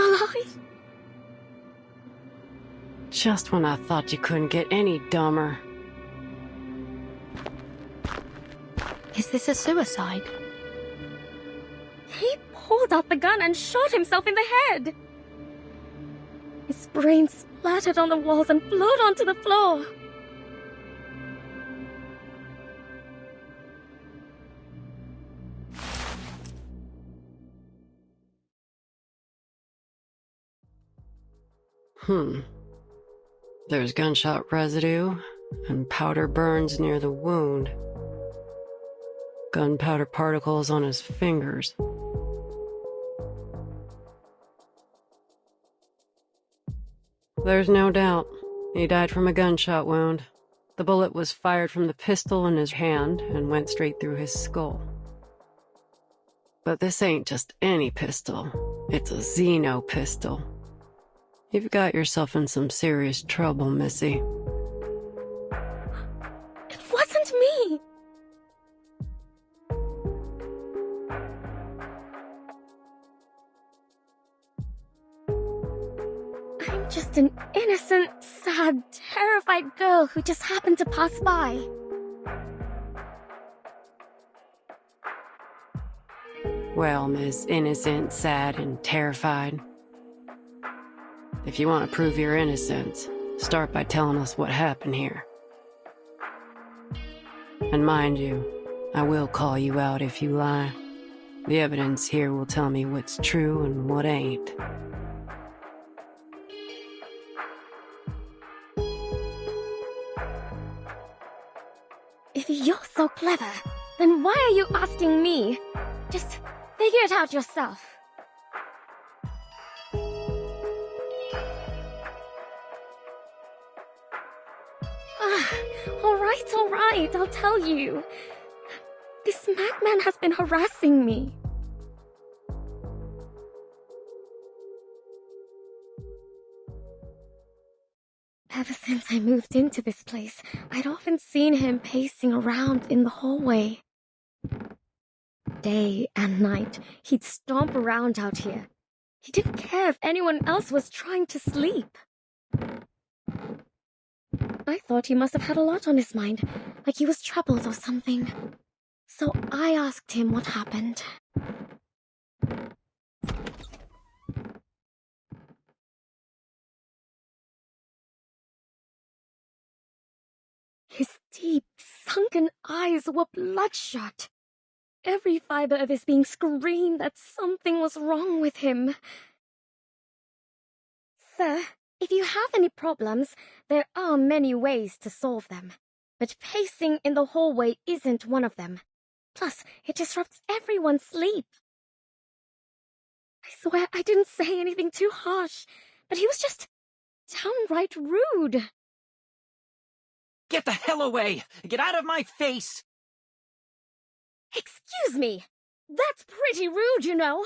alive? Just when I thought you couldn't get any dumber. Is this a suicide? He pulled out the gun and shot himself in the head. His brain splattered on the walls and flowed onto the floor. There's gunshot residue and powder burns near the wound. Gunpowder particles on his fingers. There's no doubt. He died from a gunshot wound. The bullet was fired from the pistol in his hand and went straight through his skull. But this ain't just any pistol. It's a Xeno pistol. You've got yourself in some serious trouble, Missy. It wasn't me! I'm just an innocent, sad, terrified girl who just happened to pass by. Well, Miss Innocent, Sad, and Terrified. If you want to prove your innocence, start by telling us what happened here. And mind you, I will call you out if you lie. The evidence here will tell me what's true and what ain't. If you're so clever, then why are you asking me? Just figure it out yourself. All right, I'll tell you. This madman has been harassing me. Ever since I moved into this place, I'd often seen him pacing around in the hallway. Day and night, he'd stomp around out here. He didn't care if anyone else was trying to sleep. I thought he must have had a lot on his mind, like he was troubled or something. So I asked him what happened. His deep, sunken eyes were bloodshot. Every fiber of his being screamed that something was wrong with him. Sir, if you have any problems, there are many ways to solve them. But pacing in the hallway isn't one of them. Plus, it disrupts everyone's sleep. I swear I didn't say anything too harsh, but he was just downright rude. Get the hell away! Get out of my face! Excuse me! That's pretty rude, you know!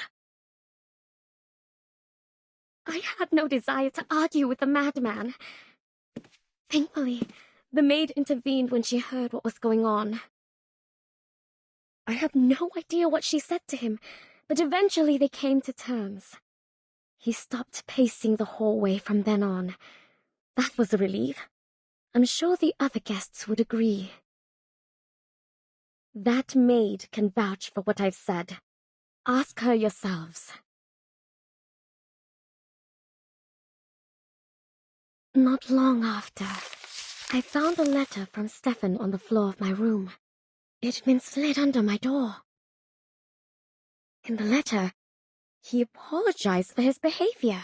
I had no desire to argue with the madman. Thankfully, the maid intervened when she heard what was going on. I had no idea what she said to him, but eventually they came to terms. He stopped pacing the hallway from then on. That was a relief. I'm sure the other guests would agree. That maid can vouch for what I've said. Ask her yourselves. Not long after, I found a letter from Stefan on the floor of my room. It'd been slid under my door. In the letter, he apologized for his behavior.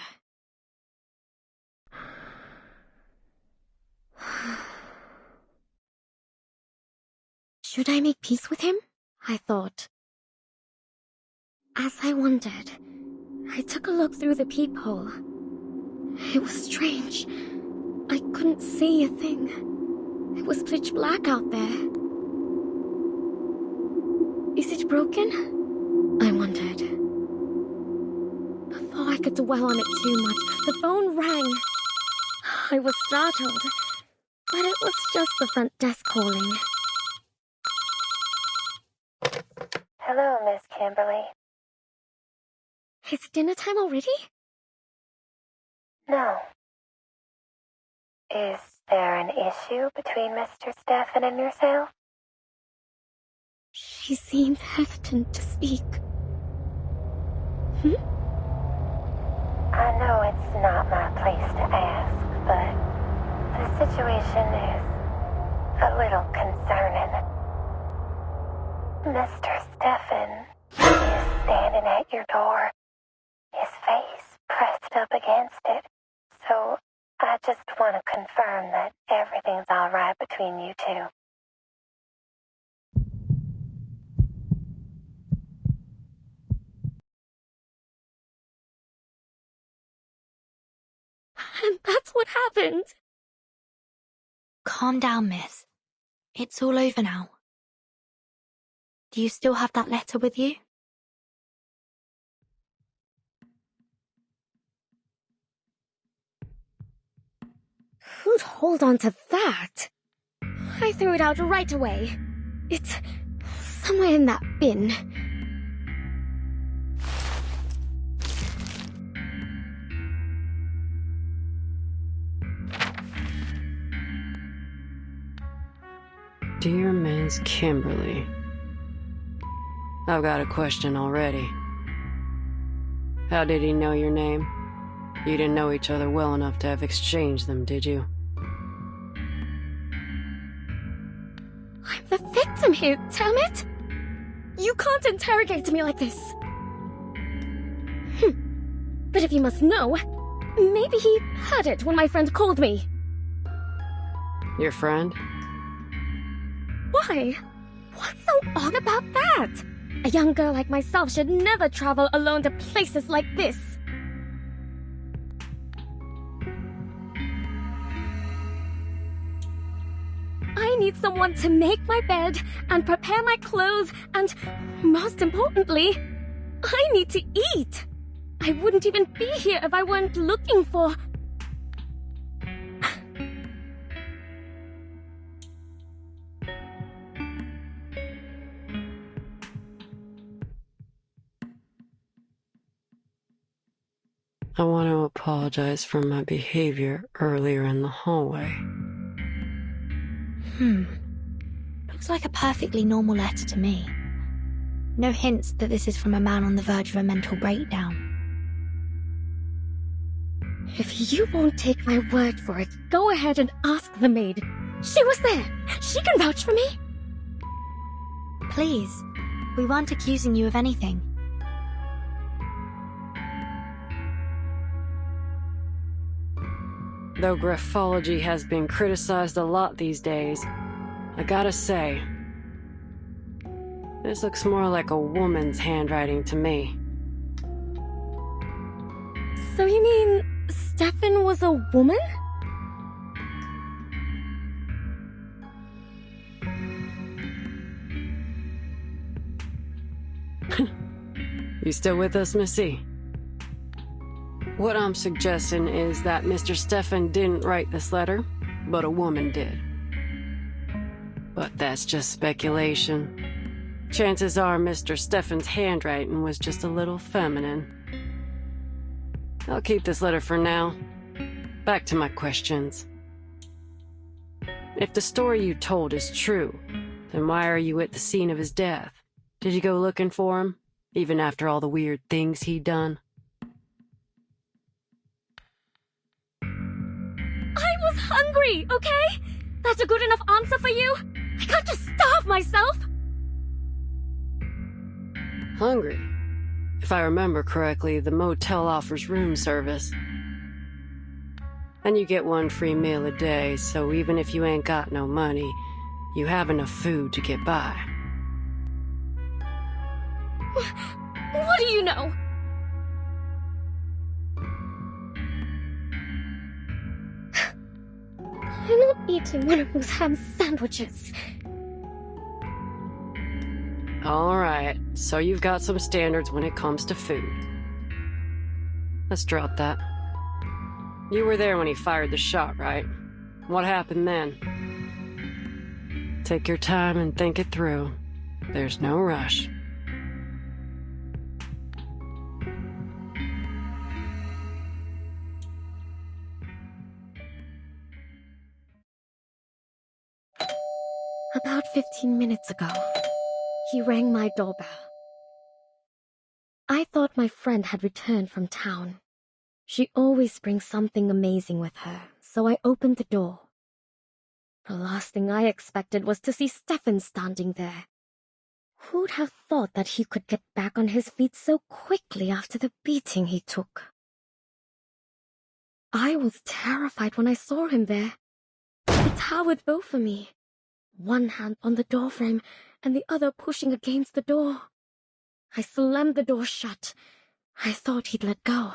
Should I make peace with him? I thought. As I wondered, I took a look through the peephole. It was strange. I couldn't see a thing. It was pitch black out there. Is it broken? I wondered. Before I could dwell on it too much, the phone rang. I was startled, but it was just the front desk calling. Hello, Miss Kimberly. Is it dinner time already? No. Is there an issue between Mr. Stefan and yourself? She seemed hesitant to speak. I know it's not my place to ask, but the situation is a little concerning. Mr. Stefan is standing at your door, his face pressed up against it, so I just want to confirm that everything's all right between you two. And that's what happened. Calm down, miss. It's all over now. Do you still have that letter with you? Who'd hold on to that? I threw it out right away. It's somewhere in that bin. Dear Ms. Kimberly, I've got a question already. How did he know your name? You didn't know each other well enough to have exchanged them, did you? I'm the victim here, damn it! You can't interrogate me like this. But if you must know, maybe he heard it when my friend called me. Your friend? Why? What's so odd about that? A young girl like myself should never travel alone to places like this. I need someone to make my bed and prepare my clothes and, most importantly, I need to eat. I wouldn't even be here if I weren't looking for... I want to apologize for my behavior earlier in the hallway. Looks like a perfectly normal letter to me. No hints that this is from a man on the verge of a mental breakdown. If you won't take my word for it, go ahead and ask the maid. She was there. She can vouch for me. Please, we weren't accusing you of anything. Though graphology has been criticized a lot these days, I gotta say, this looks more like a woman's handwriting to me. So you mean Stefan was a woman? You still with us, Missy? What I'm suggesting is that Mr. Stefan didn't write this letter, but a woman did. But that's just speculation. Chances are Mr. Stefan's handwriting was just a little feminine. I'll keep this letter for now. Back to my questions. If the story you told is true, then why are you at the scene of his death? Did you go looking for him, even after all the weird things he'd done? I was hungry, okay? That's a good enough answer for you? I can't just starve myself! Hungry? If I remember correctly, the motel offers room service. And you get 1 free meal a day, so even if you ain't got no money, you have enough food to get by. What do you know? I'm not eating one of those ham sandwiches. Alright, so you've got some standards when it comes to food. Let's drop that. You were there when he fired the shot, right? What happened then? Take your time and think it through. There's no rush. About 15 minutes ago, he rang my doorbell. I thought my friend had returned from town. She always brings something amazing with her, so I opened the door. The last thing I expected was to see Stefan standing there. Who'd have thought that he could get back on his feet so quickly after the beating he took? I was terrified when I saw him there. He towered over me, one hand on the doorframe and the other pushing against the door. I slammed the door shut. I thought he'd let go.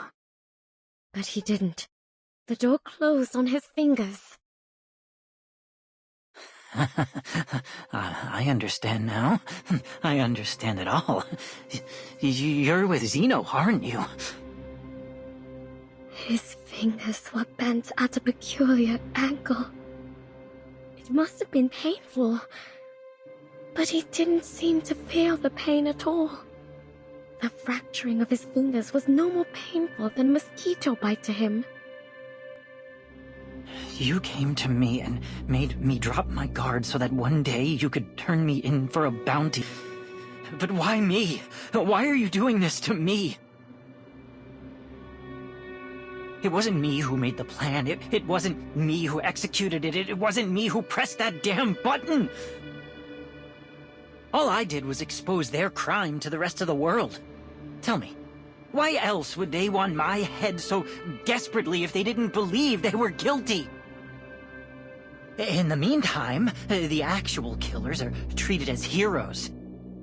But he didn't. The door closed on his fingers. I understand now. I understand it all. You're with Zeno, aren't you? His fingers were bent at a peculiar angle. It must have been painful, but he didn't seem to feel the pain at all. The fracturing of his fingers was no more painful than a mosquito bite to him. You came to me and made me drop my guard so that one day you could turn me in for a bounty. But why me? Why are you doing this to me? It wasn't me who made the plan. It wasn't me who executed it. It wasn't me who pressed that damn button. All I did was expose their crime to the rest of the world. Tell me, why else would they want my head so desperately if they didn't believe they were guilty? In the meantime, the actual killers are treated as heroes.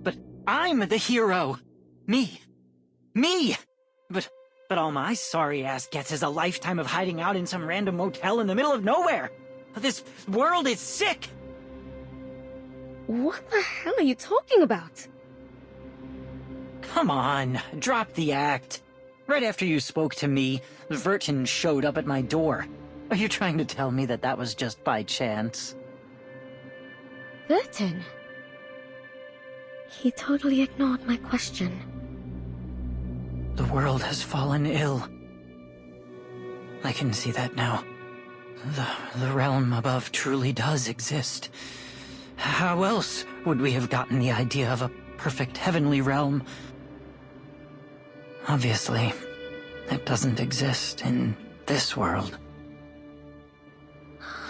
But I'm the hero. Me. But all my sorry ass gets is a lifetime of hiding out in some random motel in the middle of nowhere. This world is sick. What the hell are you talking about? Come on, drop the act. Right after you spoke to me, Vertin showed up at my door. Are you trying to tell me that was just by chance? Vertin? He totally ignored my question. The world has fallen ill. I can see that now. The realm above truly does exist. How else would we have gotten the idea of a perfect heavenly realm? Obviously, it doesn't exist in this world.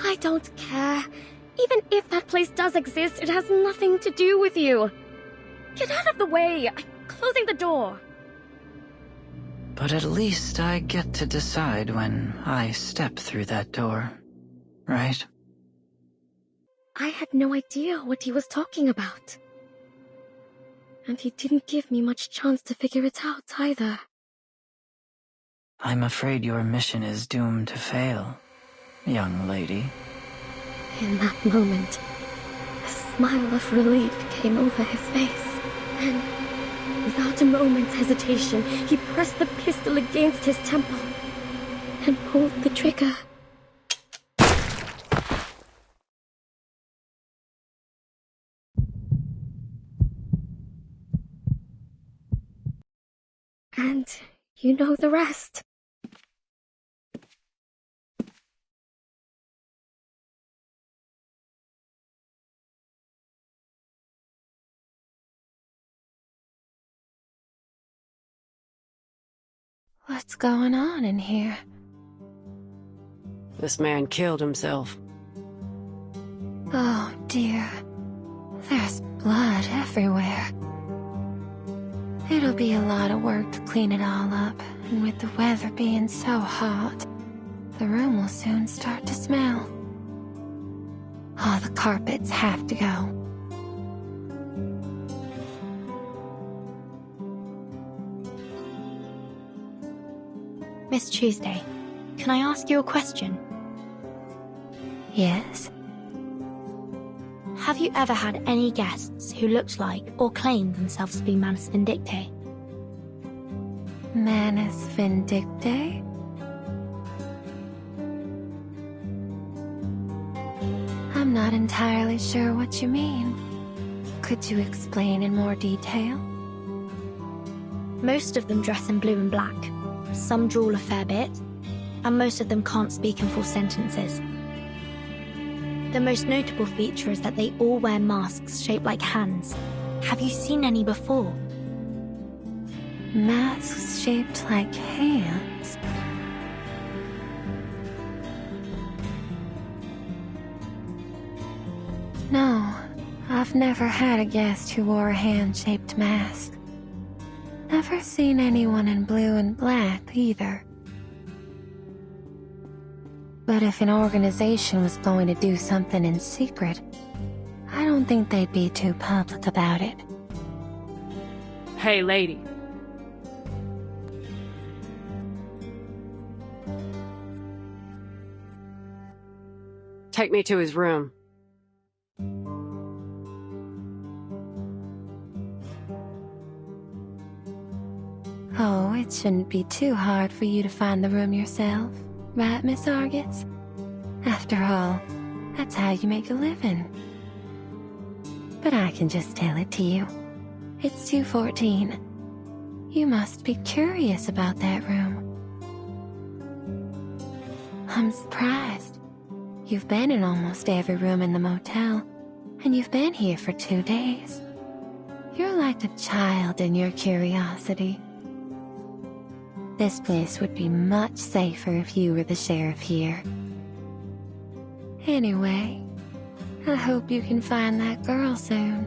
I don't care. Even if that place does exist, it has nothing to do with you. Get out of the way. I'm closing the door. But at least I get to decide when I step through that door, right? I had no idea what he was talking about. And he didn't give me much chance to figure it out either. I'm afraid your mission is doomed to fail, young lady. In that moment, a smile of relief came over his face, and without a moment's hesitation, he pressed the pistol against his temple and pulled the trigger. And you know the rest. What's going on in here? This man killed himself. Oh dear. There's blood everywhere. It'll be a lot of work to clean it all up, and with the weather being so hot, the room will soon start to smell. All the carpets have to go. Miss Tuesday, can I ask you a question? Yes? Have you ever had any guests who looked like or claimed themselves to be Manus Vindictae? Manus Vindictae? I'm not entirely sure what you mean. Could you explain in more detail? Most of them dress in blue and black. Some drool a fair bit, and most of them can't speak in full sentences. The most notable feature is that they all wear masks shaped like hands. Have you seen any before? Masks shaped like hands? No, I've never had a guest who wore a hand-shaped mask. Never seen anyone in blue and black either. But if an organization was going to do something in secret, I don't think they'd be too public about it. Hey, lady. Take me to his room. Oh, it shouldn't be too hard for you to find the room yourself, right, Miss Argus? After all, that's how you make a living. But I can just tell it to you. It's 214. You must be curious about that room. I'm surprised. You've been in almost every room in the motel, and you've been here for 2 days. You're like a child in your curiosity. This place would be much safer if you were the sheriff here. Anyway, I hope you can find that girl soon.